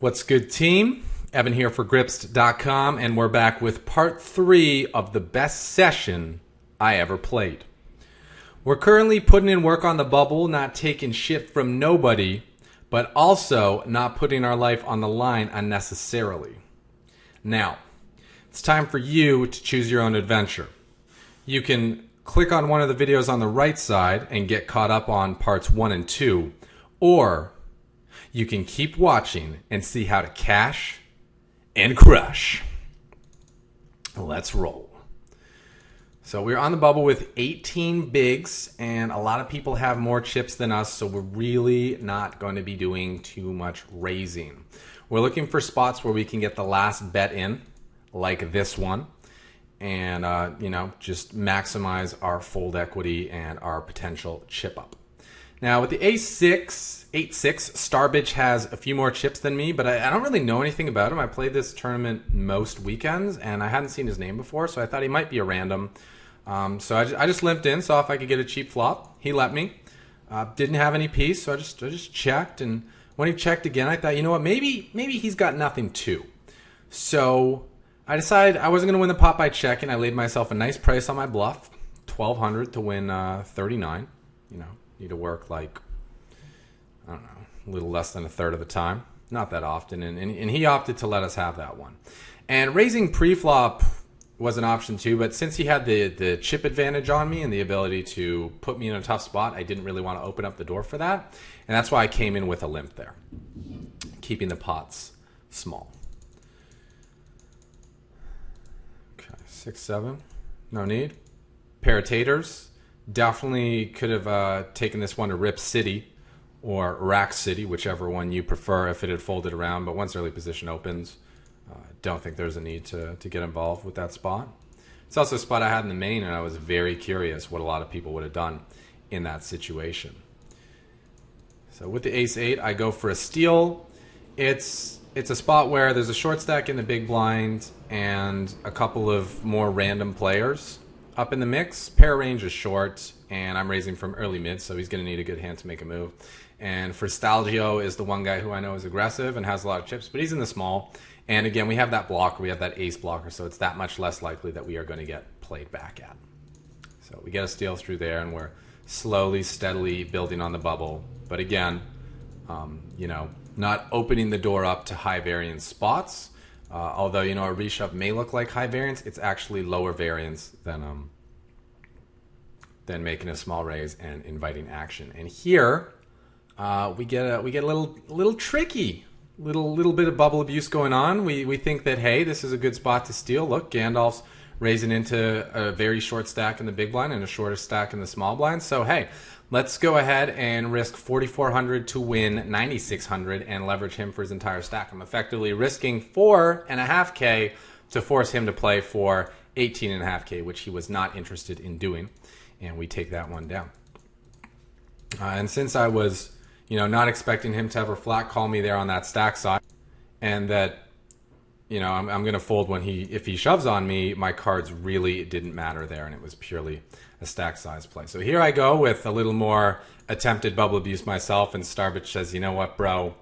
What's good, team? Evan here for Gripst.com, and we're back with part 3 of the best session I ever played. We're currently putting in work on the bubble, not taking shit from nobody, but also not putting our life on the line unnecessarily. Now, it's time for you to choose your own adventure. You can click on one of the videos on the right side and get caught up on parts 1 and 2, or you can keep watching and see how to cash and crush. Let's roll. So we're on the bubble with 18 bigs, and a lot of people have more chips than us, so we're really not going to be doing too much raising. We're looking for spots where we can get the last bet in, like this one, and just maximize our fold equity and our potential chip up. Now with the A6, 8-6, Starbitch has a few more chips than me, but I don't really know anything about him. I played this tournament most weekends, and I hadn't seen his name before, so I thought he might be a random. So I just limped in, saw if I could get a cheap flop. He let me. Didn't have any piece, so I just checked, and when he checked again, I thought, you know what, maybe he's got nothing too. So I decided I wasn't going to win the pot by checking. I laid myself a nice price on my bluff, 1,200 to win 39. Need to work like, I don't know, a little less than a third of the time. Not that often. And he opted to let us have that one. And raising pre-flop was an option too, but since he had the chip advantage on me and the ability to put me in a tough spot, I didn't really want to open up the door for that. And that's why I came in with a limp there, keeping the pots small. Okay, 6-7, no need. Pair of taters. Definitely could have taken this one to Rip City or Rack City, whichever one you prefer if it had folded around. But once early position opens, don't think there's a need to get involved with that spot. It's also a spot I had in the main, and I was very curious what a lot of people would have done in that situation. So with the Ace-8, I go for a steal. It's a spot where there's a short stack in the big blind and a couple of more random players up in the mix. Pair range is short, and I'm raising from early mid, so he's going to need a good hand to make a move. And Forstalgio is the one guy who I know is aggressive and has a lot of chips, but he's in the small. And again, we have that blocker, we have that ace blocker, so it's that much less likely that we are going to get played back at. So we get a steal through there, and we're slowly, steadily building on the bubble. But again, not opening the door up to high variance spots. Although, a reshove may look like high variance, it's actually lower variance than making a small raise and inviting action. And here, we get a little tricky, little bit of bubble abuse going on. We think that, hey, this is a good spot to steal. Look, Gandalf's raising into a very short stack in the big blind and a shorter stack in the small blind. So hey, let's go ahead and risk 4,400 to win 9,600 and leverage him for his entire stack. I'm effectively risking 4.5K to force him to play for 18.5K, which he was not interested in doing, and we take that one down. And since I was, not expecting him to ever flat call me there on that stack side, and that, I'm going to fold if he shoves on me, my cards really didn't matter there, and it was purely a stack size play. So here I go with a little more attempted bubble abuse myself, and Starbitch says, you know what, bro,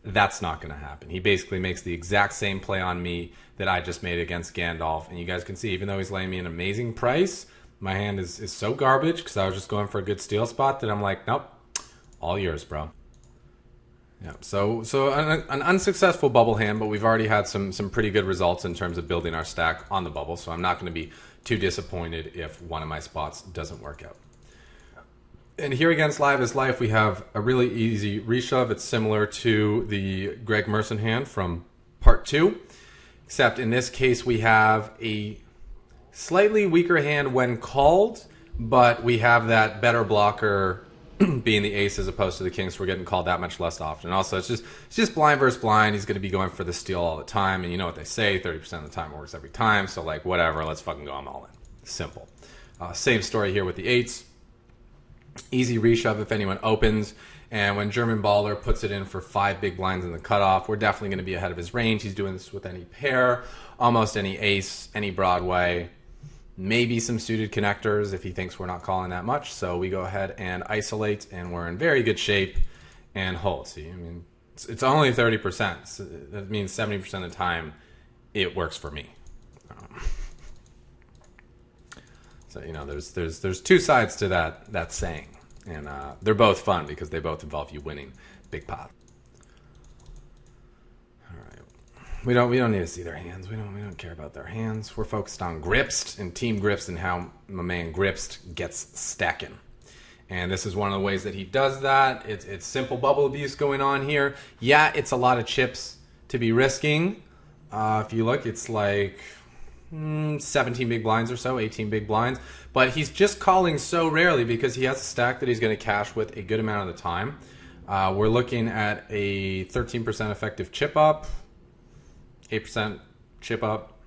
that's not going to happen. He basically makes the exact same play on me that I just made against Gandalf, and you guys can see, even though he's laying me an amazing price, my hand is so garbage because I was just going for a good steal spot that I'm like, nope, all yours, bro. Yeah, so an unsuccessful bubble hand, but we've already had some pretty good results in terms of building our stack on the bubble, so I'm not going to be too disappointed if one of my spots doesn't work out. And here against Live is Life, we have a really easy reshove. It's similar to the Greg Merson hand from part 2, except in this case we have a slightly weaker hand when called, but we have that better blocker being the ace as opposed to the king, so we're getting called that much less often. And also, it's just blind versus blind. He's going to be going for the steal all the time, and you know what they say, 30% of the time it works every time, so like, whatever, let's fucking go, I'm all in. Simple. Same story here with the eights. Easy reshove if anyone opens, and when German Baller puts it in for 5 big blinds in the cutoff, we're definitely going to be ahead of his range. He's doing this with any pair, almost any ace, any Broadway, maybe some suited connectors if he thinks we're not calling that much. So we go ahead and isolate, and we're in very good shape and hold. See, I mean, It's only 30%. So that means 70% of the time it works for me. So, you know, there's two sides to that saying, and they're both fun because they both involve you winning big pot. All right, we don't need to see their hands. We don't care about their hands. We're focused on Gripst and Team Gripst and how my man Gripst gets stacking. And this is one of the ways that he does that. It's simple bubble abuse going on here. Yeah, it's a lot of chips to be risking. If you look, it's like 17 big blinds or so, 18 big blinds. But he's just calling so rarely because he has a stack that he's going to cash with a good amount of the time. We're looking at a 13% effective chip up, 8% chip up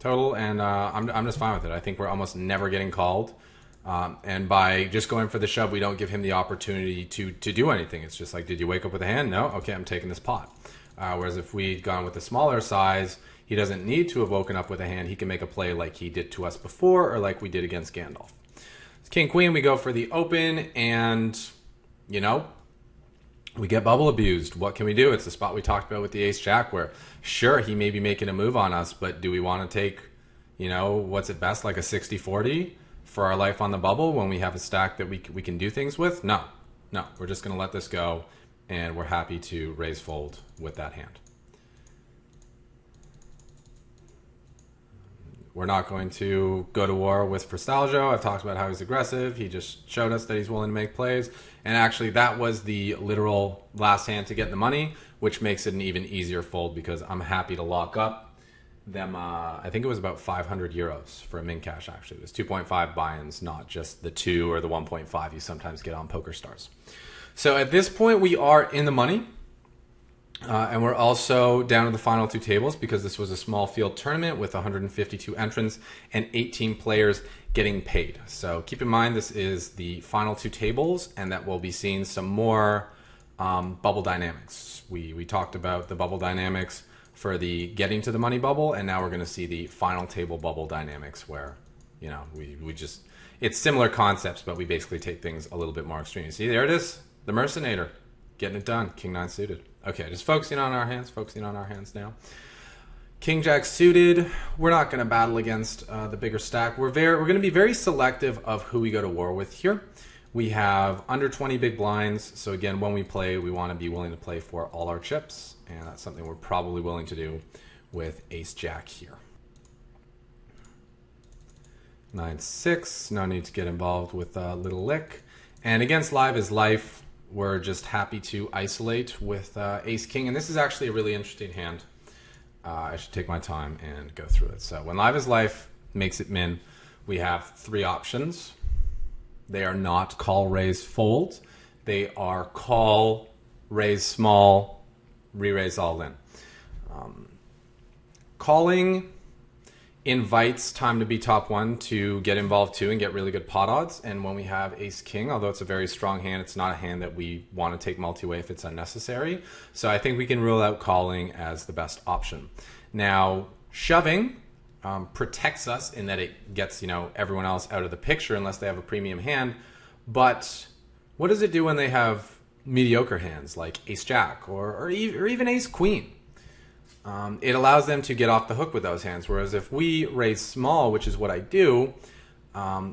total, and I'm just fine with it. I think we're almost never getting called. And by just going for the shove, we don't give him the opportunity to do anything. It's just like, did you wake up with a hand? No? Okay, I'm taking this pot. Whereas if we'd gone with a smaller size, he doesn't need to have woken up with a hand. He can make a play like he did to us before or like we did against Gandalf. King, Queen, we go for the open and, you know, we get bubble abused. What can we do? It's the spot we talked about with the Ace-Jack where, sure, he may be making a move on us, but do we want to take, you know, what's it best, like a 60-40 for our life on the bubble when we have a stack that we can do things with? No. We're just going to let this go, and we're happy to raise fold with that hand. We're not going to go to war with Fristaljo. I've talked about how he's aggressive. He just showed us that he's willing to make plays. And actually, that was the literal last hand to get the money, which makes it an even easier fold because I'm happy to lock up them. I think it was about 500 euros for a min cash, actually. It was 2.5 buy-ins, not just the 2 or the 1.5 you sometimes get on Poker Stars. So at this point, we are in the money. And we're also down to the final two tables because this was a small field tournament with 152 entrants and 18 players getting paid. So keep in mind this is the final two tables and that we'll be seeing some more bubble dynamics. We talked about the bubble dynamics for the getting to the money bubble, and now we're going to see the final table bubble dynamics where, you know, we just, it's similar concepts, but we basically take things a little bit more extreme. See, there it is, the Mercenator, getting it done, King 9 suited. Okay, just focusing on our hands now. King Jack suited. We're not going to battle against the bigger stack. We're going to be very selective of who we go to war with here. We have under 20 big blinds. So again, when we play, we want to be willing to play for all our chips. And that's something we're probably willing to do with Ace Jack here. 9-6. No need to get involved with Little Lick. And against Live is Life, we're just happy to isolate with Ace King. And this is actually a really interesting hand. I should take my time and go through it. So when Live is Life makes it min, we have three options. They are not call, raise, fold. They are call, raise small, re-raise all in. Calling invites time to be top one to get involved too and get really good pot odds. And when we have Ace King, although it's a very strong hand, it's not a hand that we want to take multi-way if it's unnecessary. So I think we can rule out calling as the best option. Now, shoving protects us in that it gets, you know, everyone else out of the picture unless they have a premium hand. But what does it do when they have mediocre hands like Ace Jack or even Ace Queen? It allows them to get off the hook with those hands. Whereas if we raise small, which is what I do,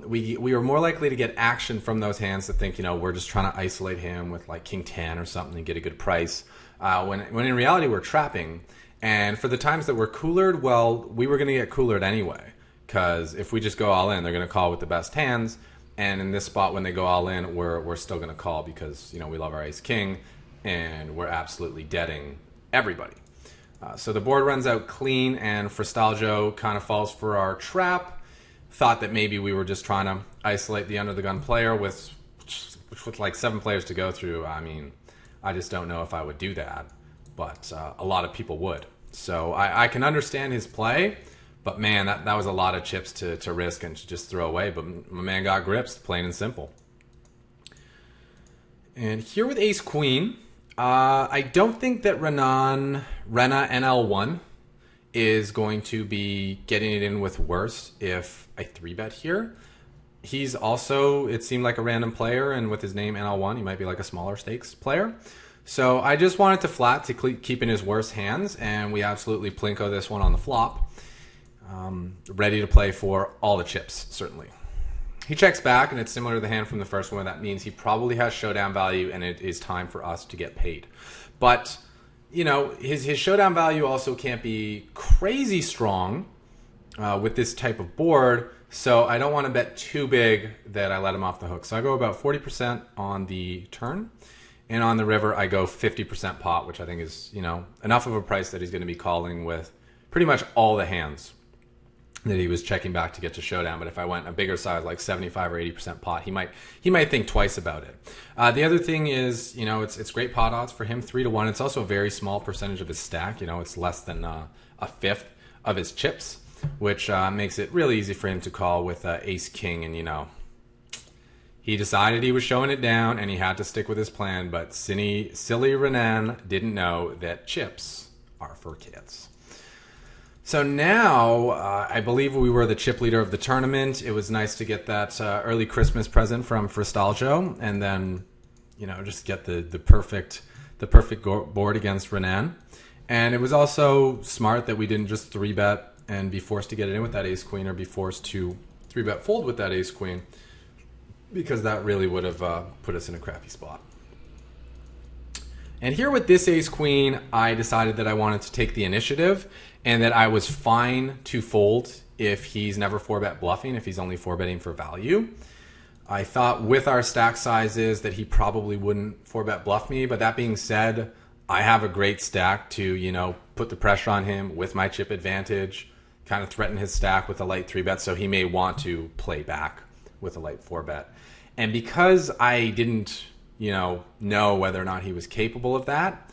we are more likely to get action from those hands that think, you know, we're just trying to isolate him with like King 10 or something and get a good price. When in reality we're trapping. And for the times that we're coolered, well, we were going to get coolered anyway. Because if we just go all in, they're going to call with the best hands. And in this spot, when they go all in, we're still going to call because, you know, we love our Ace King and we're absolutely deading everybody. So the board runs out clean, and Fristaljo kind of falls for our trap. Thought that maybe we were just trying to isolate the under-the-gun player with like 7 players to go through. I mean, I just don't know if I would do that, but a lot of people would. So I can understand his play, but man, that was a lot of chips to risk and to just throw away. But my man got grips, plain and simple. And here with Ace Queen, I don't think that Rena NL1 is going to be getting it in with worse if I 3-bet here. He's also, it seemed like a random player, and with his name NL1, he might be like a smaller stakes player. So I just wanted to flat to keep in his worst hands, and we absolutely plinko this one on the flop. Ready to play for all the chips, certainly. He checks back, and it's similar to the hand from the first one. That means he probably has showdown value, and it is time for us to get paid. But, you know, his showdown value also can't be crazy strong with this type of board, so I don't want to bet too big that I let him off the hook. So I go about 40% on the turn, and on the river I go 50% pot, which I think is, you know, enough of a price that he's going to be calling with pretty much all the hands that he was checking back to get to showdown. But if I went a bigger size, like 75 or 80% pot, he might think twice about it. The other thing is, you know, it's great pot odds for him, 3-1. It's also a very small percentage of his stack. You know, it's less than a fifth of his chips, which makes it really easy for him to call with ace king. And, you know, he decided he was showing it down and he had to stick with his plan, but silly Renan didn't know that chips are for kids. So now, I believe we were the chip leader of the tournament. It was nice to get that early Christmas present from Fristaljo, and then, you know, just get the perfect board against Renan. And it was also smart that we didn't just 3-bet and be forced to get it in with that ace queen, or be forced to 3-bet fold with that ace queen, because that really would have put us in a crappy spot. And here with this ace queen, I decided that I wanted to take the initiative, and that I was fine to fold if he's never 4-bet bluffing, if he's only 4-betting for value. I thought with our stack sizes that he probably wouldn't 4-bet bluff me, but that being said, I have a great stack to, you know, put the pressure on him with my chip advantage, kind of threaten his stack with a light 3-bet, so he may want to play back with a light 4-bet. And because I didn't, you know whether or not he was capable of that,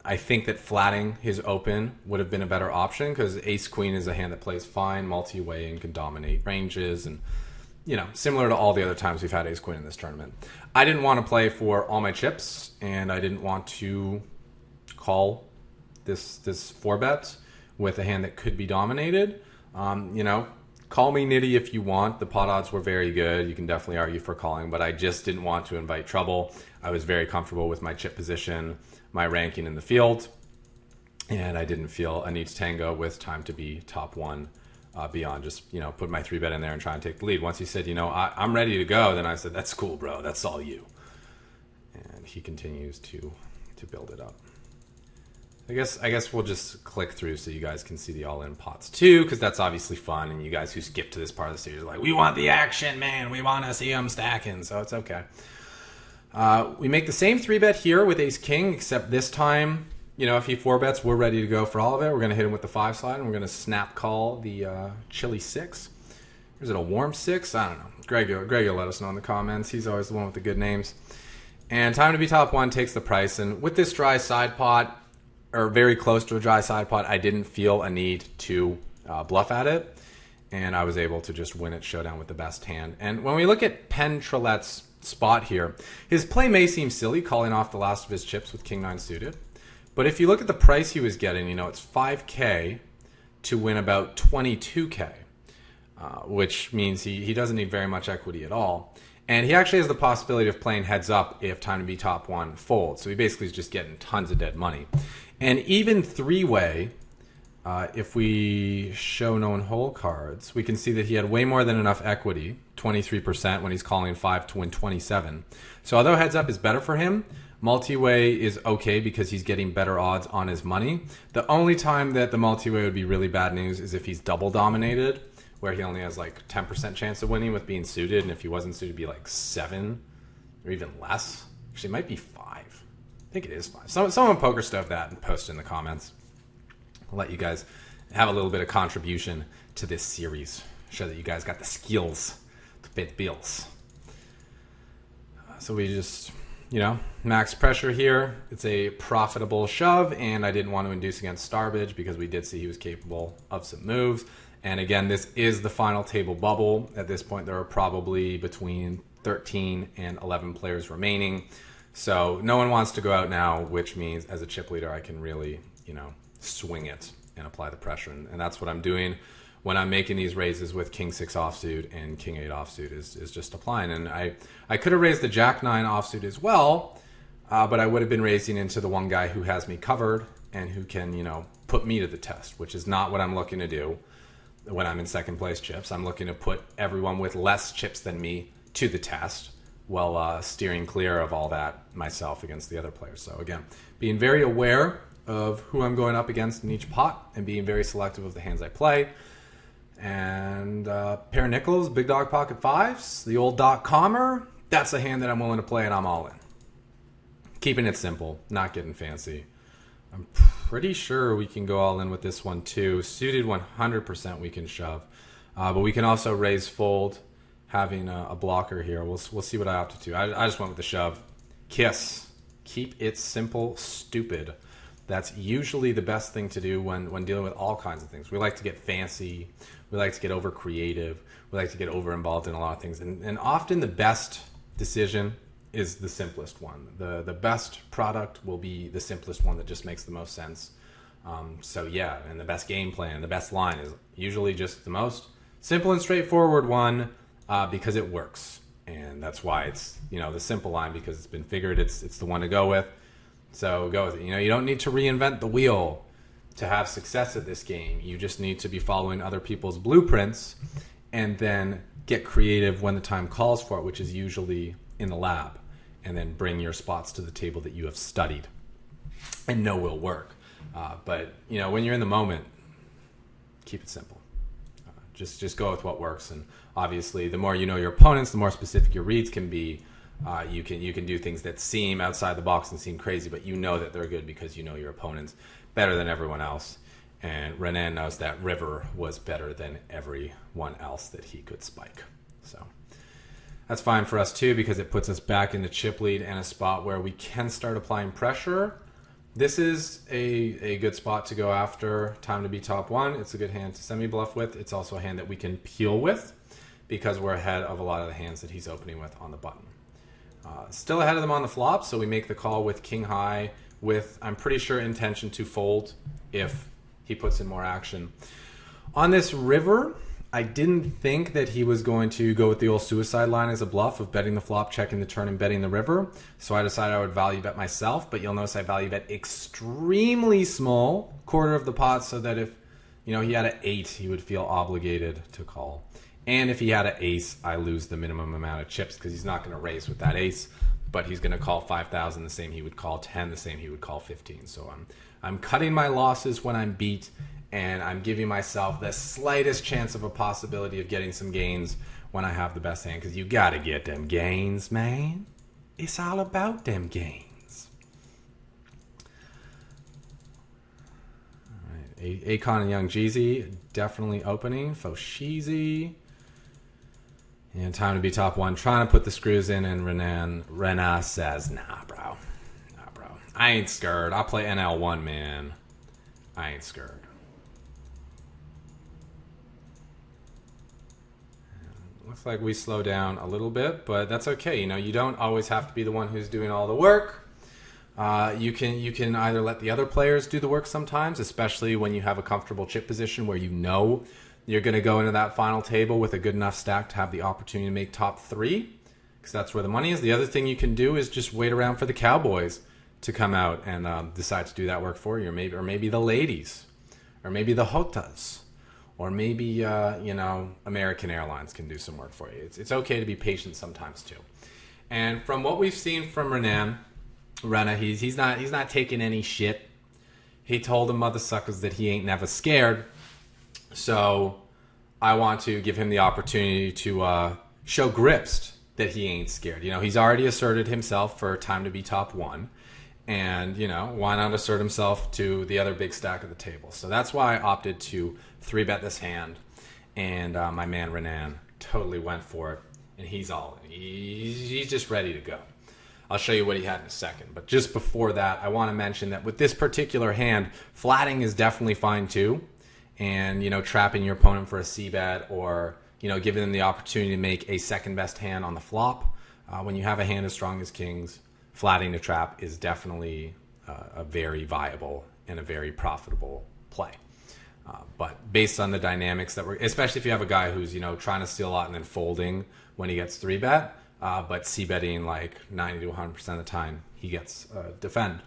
I think that flatting his open would have been a better option, because ace queen is a hand that plays fine multi-way and can dominate ranges, and, you know, similar to all the other times we've had ace queen in this tournament. I didn't want to play for all my chips, and I didn't want to call this 4-bet with a hand that could be dominated. You know, call me nitty if you want. The pot odds were very good. You can definitely argue for calling, but I just didn't want to invite trouble. I was very comfortable with my chip position, my ranking in the field, and I didn't feel a need to tango with time to be top one beyond just, you know, put my 3-bet in there and try and take the lead. Once he said, you know, I'm ready to go, then I said, that's cool, bro. That's all you. And he continues to build it up. I guess we'll just click through so you guys can see the all-in pots too, because that's obviously fun, and you guys who skip to this part of the series are like, we want the action, man. We want to see him stacking, so it's okay. We make the same 3-bet here with ace king, except this time, you know, if he 4-bets, we're ready to go for all of it. We're going to hit him with the 5 slide, and we're going to snap call the chilly 6. Is it a warm 6? I don't know. Greg will let us know in the comments. He's always the one with the good names. And time to be top one takes the price. And with this dry side pot, or very close to a dry side pot, I didn't feel a need to bluff at it. And I was able to just win at showdown with the best hand. And when we look at Penn Trellette's spot here, his play may seem silly, calling off the last of his chips with king 9 suited. But if you look at the price he was getting, you know, it's 5K to win about 22K, which means he doesn't need very much equity at all. And he actually has the possibility of playing heads up if time to be top one folds. So he basically is just getting tons of dead money. And even 3-way, if we show known hole cards, we can see that he had way more than enough equity, 23%, when he's calling 5 to win 27. So although heads up is better for him, multi-way is okay because he's getting better odds on his money. The only time that the multi-way would be really bad news is if he's double dominated, where he only has like 10% chance of winning with being suited, and if he wasn't suited, it'd be like 7 or even less. Actually, it might be 5. I think it is 5. Someone poker stove that and post it in the comments. I'll let you guys have a little bit of contribution to this series. Show that you guys got the skills to pay the bills. So we just, you know, max pressure here. It's a profitable shove, and I didn't want to induce against Starbridge because we did see he was capable of some moves. And again, this is the final table bubble. At this point, there are probably between 13 and 11 players remaining. So no one wants to go out now, which means as a chip leader, I can really, you know, swing it and apply the pressure. And that's what I'm doing when I'm making these raises with king 6 offsuit and king 8 offsuit is just applying. And I could have raised the jack 9 offsuit as well, But I would have been raising into the one guy who has me covered and who can, put me to the test, which is not what I'm looking to do when I'm in second place chips. I'm looking to put everyone with less chips than me to the test while steering clear of all that myself against the other players. So again, being very aware of who I'm going up against in each pot and being very selective of the hands I play. And pair of nickels, big dog pocket fives, the old .comer, that's a hand that I'm willing to play and I'm all in. Keeping it simple, not getting fancy. I'm pretty sure we can go all in with this one too. Suited 100% we can shove. But we can also raise fold, having a blocker here. We'll see what I opt to. I just went with the shove. Kiss. Keep it simple, stupid. That's usually the best thing to do when dealing with all kinds of things. We like to get fancy. We like to get over creative. We like to get over involved in a lot of things. And often the best decision is the simplest one. The best product will be the simplest one that just makes the most sense. So yeah, and the best game plan, the best line is usually just the most simple and straightforward one because it works. And that's why it's, the simple line, because it's been figured it's the one to go with. So go with it. You don't need to reinvent the wheel to have success at this game. You just need to be following other people's blueprints and then get creative when the time calls for it, which is usually in the lab, and then bring your spots to the table that you have studied and know will work. But when you're in the moment, keep it simple. Just go with what works. And obviously, the more you know your opponents, the more specific your reads can be. You can do things that seem outside the box and seem crazy, but you know that they're good because you know your opponents better than everyone else. And Renan knows that river was better than everyone else that he could spike. So that's fine for us too, because it puts us back into chip lead and a spot where we can start applying pressure. This is a good spot to go after time to be top one. It's a good hand to semi-bluff with. It's also a hand that we can peel with because we're ahead of a lot of the hands that he's opening with on the button. Still ahead of them on the flop, so we make the call with king high with, I'm pretty sure, intention to fold if he puts in more action. On this river, I didn't think that he was going to go with the old suicide line as a bluff of betting the flop, checking the turn, and betting the river. So I decided I would value bet myself, but you'll notice I value bet extremely small, quarter of the pot, so that if he had an 8, he would feel obligated to call. And if he had an ace, I lose the minimum amount of chips because he's not going to raise with that ace, but he's going to call 5,000 the same he would call 10, the same he would call 15. So I'm cutting my losses when I'm beat, and I'm giving myself the slightest chance of a possibility of getting some gains when I have the best hand, because you got to get them gains, man. It's all about them gains. All right, Akon and Young Jeezy definitely opening. Foshizi. And time to be top one. Trying to put the screws in, and Rena says, nah, bro. I ain't scared. I'll play NL1, man. I ain't scared. Looks like we slow down a little bit, but that's okay. You don't always have to be the one who's doing all the work. You can either let the other players do the work sometimes, especially when you have a comfortable chip position where you're going to go into that final table with a good enough stack to have the opportunity to make top 3, because that's where the money is. The other thing you can do is just wait around for the cowboys to come out and decide to do that work for you, or maybe the ladies, or maybe the Hotas, or maybe American Airlines can do some work for you. It's okay to be patient sometimes too. And from what we've seen from Rena, he's not taking any shit. He told the mother suckers that he ain't never scared. So I want to give him the opportunity to show Gripst that he ain't scared. He's already asserted himself for time to be top one. And, why not assert himself to the other big stack of the table? So that's why I opted to 3-bet this hand. And my man Renan totally went for it. And he's just ready to go. I'll show you what he had in a second. But just before that, I want to mention that with this particular hand, flatting is definitely fine too. And, trapping your opponent for a C-bet, or, giving them the opportunity to make a second best hand on the flop. When you have a hand as strong as kings, flatting to trap is definitely a very viable and a very profitable play. But based on the dynamics that especially if you have a guy who's, trying to steal a lot and then folding when he gets 3-bet, but c-betting like 90 to 100% of the time he gets defend.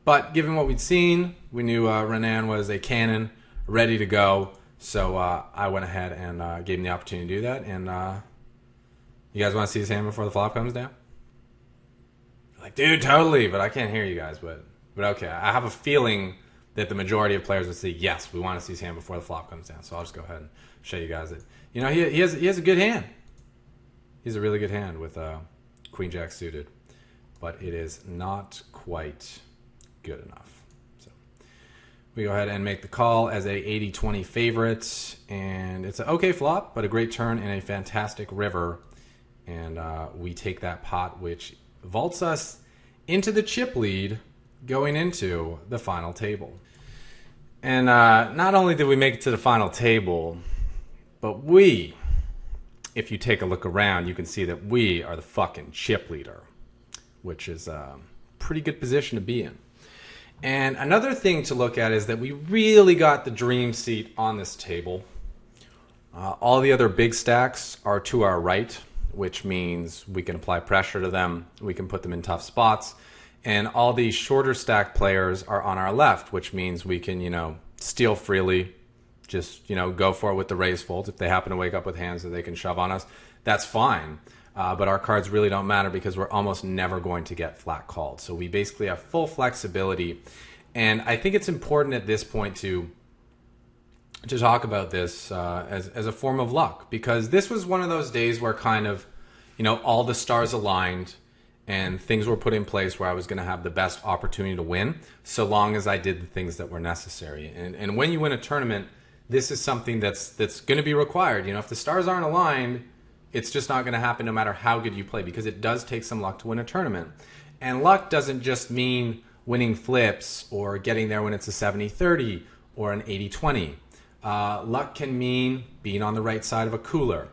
But given what we'd seen, we knew Renan was a cannon ready to go. So I went ahead and gave him the opportunity to do that. And you guys want to see his hand before the flop comes down? Like, dude, totally. But I can't hear you guys. But okay, I have a feeling that the majority of players would say, yes, we want to see his hand before the flop comes down. So I'll just go ahead and show you guys that. You know, he has a good hand. He has a really good hand with Queen Jack suited. But it is not quite good enough. So we go ahead and make the call as a 80-20 favorite. And it's an okay flop, but a great turn and a fantastic river. And we take that pot, which vaults us into the chip lead going into the final table. And not only did we make it to the final table, but we, if you take a look around, you can see that we are the fucking chip leader, which is a pretty good position to be in. And another thing to look at is that we really got the dream seat on this table. All the other big stacks are to our right, which means we can apply pressure to them. We can put them in tough spots. And all these shorter stack players are on our left, which means we can, steal freely, just, go for it with the raise folds. If they happen to wake up with hands that they can shove on us, that's fine. But our cards really don't matter because we're almost never going to get flat called. So we basically have full flexibility. And I think it's important at this point to talk about this as a form of luck, because this was one of those days where kind of, all the stars aligned and things were put in place where I was going to have the best opportunity to win, so long as I did the things that were necessary. And when you win a tournament, this is something that's going to be required. If the stars aren't aligned, it's just not going to happen no matter how good you play, because it does take some luck to win a tournament. And luck doesn't just mean winning flips or getting there when it's a 70-30 or an 80-20. Luck can mean being on the right side of a cooler.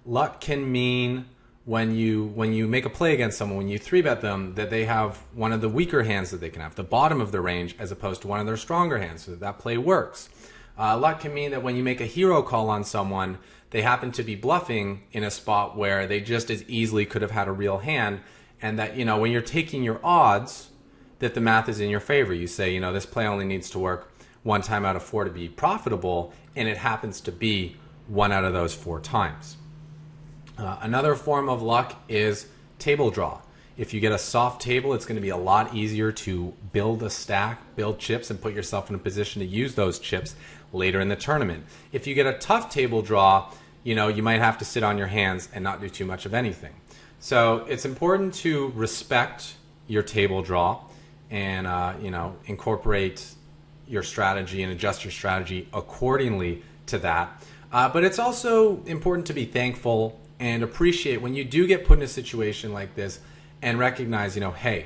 Luck can mean when you make a play against someone, when you 3-bet them, that they have one of the weaker hands that they can have, the bottom of the range, as opposed to one of their stronger hands, so that play works. Luck can mean that when you make a hero call on someone, they happen to be bluffing in a spot where they just as easily could have had a real hand, and that, when you're taking your odds, that the math is in your favor. You say, this play only needs to work 1 time out of 4 to be profitable, and it happens to be 1 out of those 4 times. Another form of luck is table draw. If you get a soft table, it's going to be a lot easier to build a stack, build chips, and put yourself in a position to use those chips later in the tournament. If you get a tough table draw, you might have to sit on your hands and not do too much of anything. So it's important to respect your table draw and incorporate your strategy and adjust your strategy accordingly to that. But it's also important to be thankful and appreciate when you do get put in a situation like this and recognize, hey,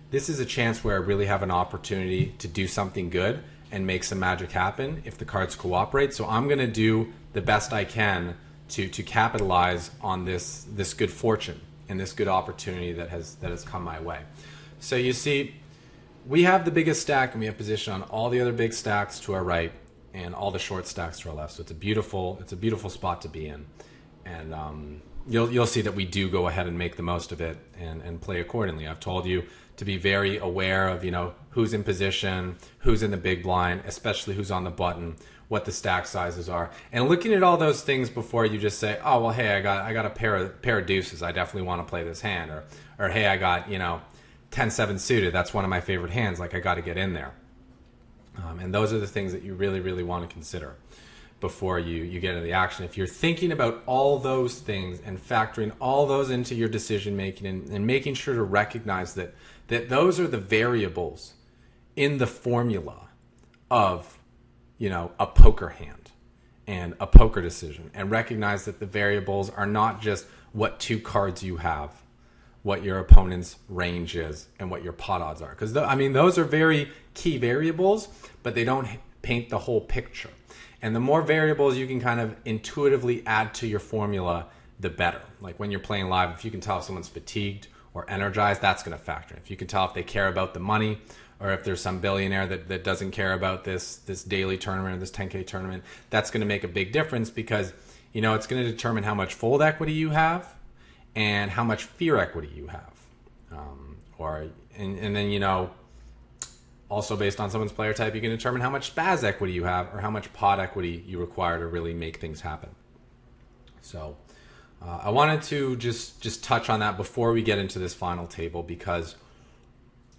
this is a chance where I really have an opportunity to do something good and make some magic happen if the cards cooperate. So I'm going to do the best I can to capitalize on this good fortune and this good opportunity that has come my way. So you see, we have the biggest stack and we have position on all the other big stacks to our right and all the short stacks to our left. So it's a beautiful spot to be in. And you'll see that we do go ahead and make the most of it and play accordingly. I've told you to be very aware of, who's in position, who's in the big blind, especially who's on the button, what the stack sizes are. And looking at all those things before you just say, oh, well, hey, I got a pair of deuces. I definitely want to play this hand. Or hey, I got, 10-7 suited. That's one of my favorite hands. Like, I got to get in there. And those are the things that you really, really want to consider before you get into the action. If you're thinking about all those things and factoring all those into your decision making and making sure to recognize that those are the variables in the formula of, a poker hand and a poker decision, and recognize that the variables are not just what 2 cards you have, what your opponent's range is, and what your pot odds are. Because, those are very key variables, but they don't paint the whole picture. And the more variables you can kind of intuitively add to your formula, the better. Like when you're playing live, if you can tell if someone's fatigued or energized, that's going to factor in. If you can tell if they care about the money, or if there's some billionaire that doesn't care about this daily tournament or this 10K tournament, that's going to make a big difference, because, it's going to determine how much fold equity you have and how much fear equity you have. And then, you know, also based on someone's player type, you can determine how much spaz equity you have or how much pod equity you require to really make things happen. So I wanted to just touch on that before we get into this final table, because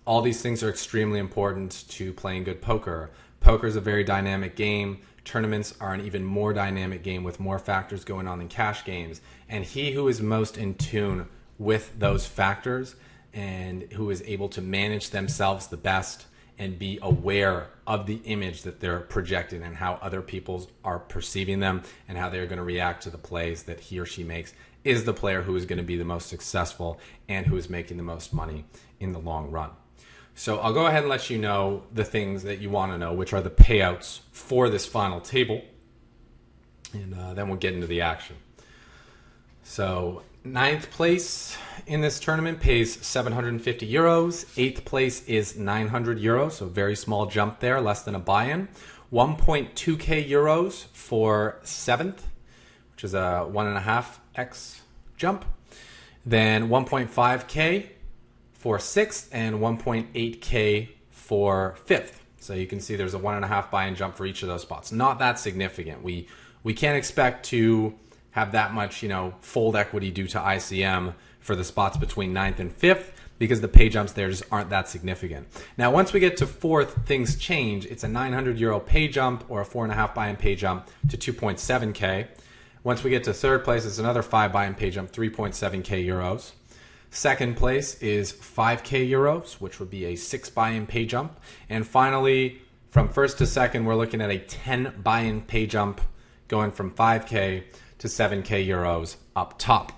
all these things are extremely important to playing good poker. Poker is a very dynamic game. Tournaments are an even more dynamic game with more factors going on than cash games. And he who is most in tune with those factors and who is able to manage themselves the best and be aware of the image that they're projecting and how other people are perceiving them and how they're going to react to the plays that he or she makes is the player who is going to be the most successful and who is making the most money in the long run. So I'll go ahead and let you know the things that you want to know, which are the payouts for this final table. And then we'll get into the action. So 9th place in this tournament pays 750 euros. 8th place is 900 euros, so very small jump there, less than a buy-in. 1.2k euros for 7th, which is a 1.5x jump. Then 1.5k for 6th and 1.8k for 5th. So you can see there's a 1.5 buy-in jump for each of those spots. Not that significant. We can't expect to have that much, you know, fold equity due to ICM for the spots between 9th and 5th, because the pay jumps there just aren't that significant. Now, once we get to 4th, things change. It's a 900 euro pay jump or a 4.5 buy-in pay jump to 2.7k. Once we get to 3rd place, it's another 5 buy-in pay jump, 3.7k euros. 2nd place is 5k euros, which would be a 6 buy-in pay jump. And finally, from 1st to 2nd, we're looking at a 10 buy-in pay jump going from 5k to 7k euros up top.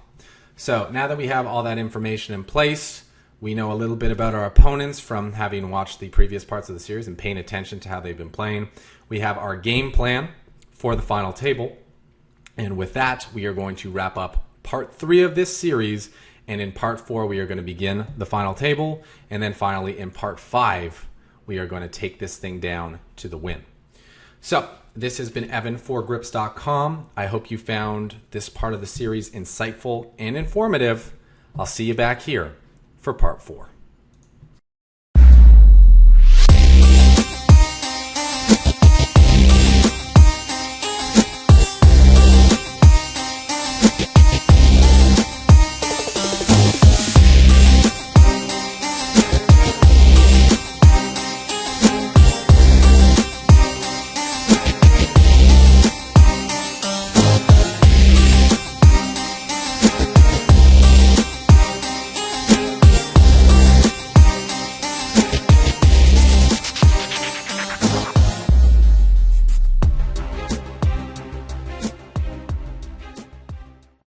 So now that we have all that information in place, we know a little bit about our opponents from having watched the previous parts of the series and paying attention to how they've been playing. We have our game plan for the final table. And with that, we are going to wrap up part 3 of this series. And in part 4, we are going to begin the final table. And then finally, in part 5, we are going to take this thing down to the win. So this has been Evan for Grips.com. I hope you found this part of the series insightful and informative. I'll see you back here for part 4.